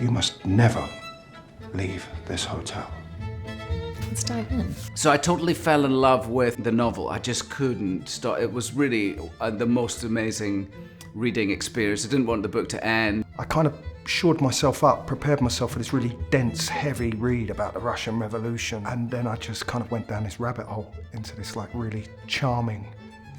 You must never leave this hotel. Let's dive in. So I totally fell in love with the novel. I just couldn't stop. It was really the most amazing reading experience. I didn't want the book to end. I kind of shored myself up, prepared myself for this really dense, heavy read about the Russian Revolution, and then I just kind of went down this rabbit hole into this like really charming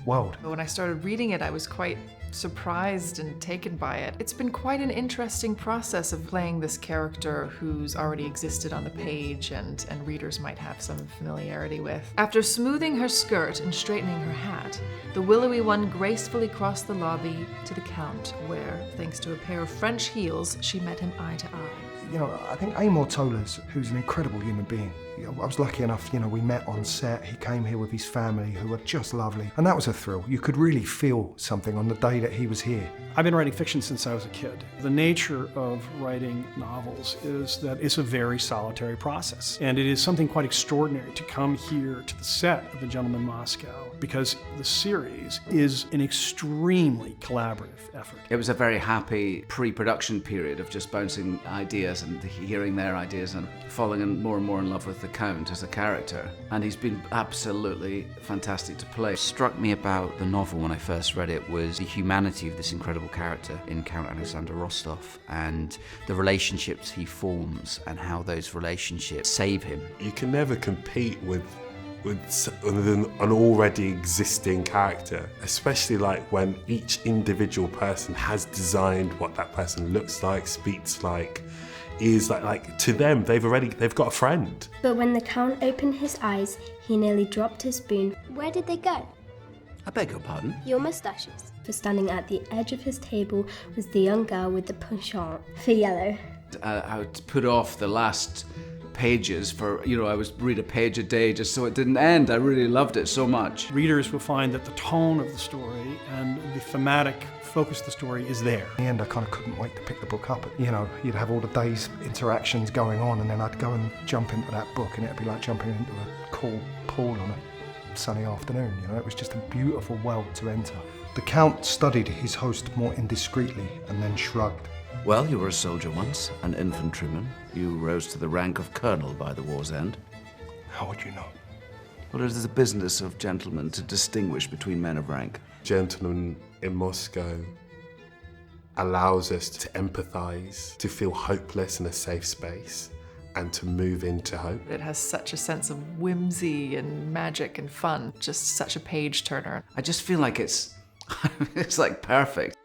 world. When I started reading it, I was quite surprised and taken by it. It's been quite an interesting process of playing this character who's already existed on the page and readers might have some familiarity with. After smoothing her skirt and straightening her hat, the willowy one gracefully crossed the lobby to the Count, where, thanks to a pair of French heels, she met him eye to eye. You know, I think Amor Towles, who's an incredible human being, I was lucky enough, we met on set. He came here with his family, who were just lovely. And that was a thrill. You could really feel something on the day that he was here. I've been writing fiction since I was a kid. The nature of writing novels is that it's a very solitary process. And it is something quite extraordinary to come here to the set of A Gentleman in Moscow, because the series is an extremely collaborative effort. It was a very happy pre-production period of just bouncing ideas and hearing their ideas and falling more and more in love with the Count as a character. And he's been absolutely fantastic to play. What struck me about the novel when I first read it was the humanity of this incredible character in Count Alexander Rostov and the relationships he forms and how those relationships save him. You can never compete with an already existing character, especially like when each individual person has designed what that person looks like, speaks like, is like to them, they've got a friend. But when the Count opened his eyes, he nearly dropped his spoon. Where did they go? I beg your pardon? Your moustaches. For standing at the edge of his table was the young girl with the penchant for yellow. I would put off the last pages for, I would read a page a day just so it didn't end. I really loved it so much. Readers will find that the tone of the story and the thematic focus of the story is there. In the end, I kind of couldn't wait to pick the book up. You'd have all the day's interactions going on, and then I'd go and jump into that book, and it'd be like jumping into a cool pool on a sunny afternoon. It was just a beautiful world to enter. The Count studied his host more indiscreetly and then shrugged. Well, you were a soldier once, an infantryman. You rose to the rank of colonel by the war's end. How would you know? Well, it is the business of gentlemen to distinguish between men of rank. Gentleman in Moscow allows us to empathize, to feel hopeless in a safe space, and to move into hope. It has such a sense of whimsy and magic and fun, just such a page turner. I just feel like it's like perfect.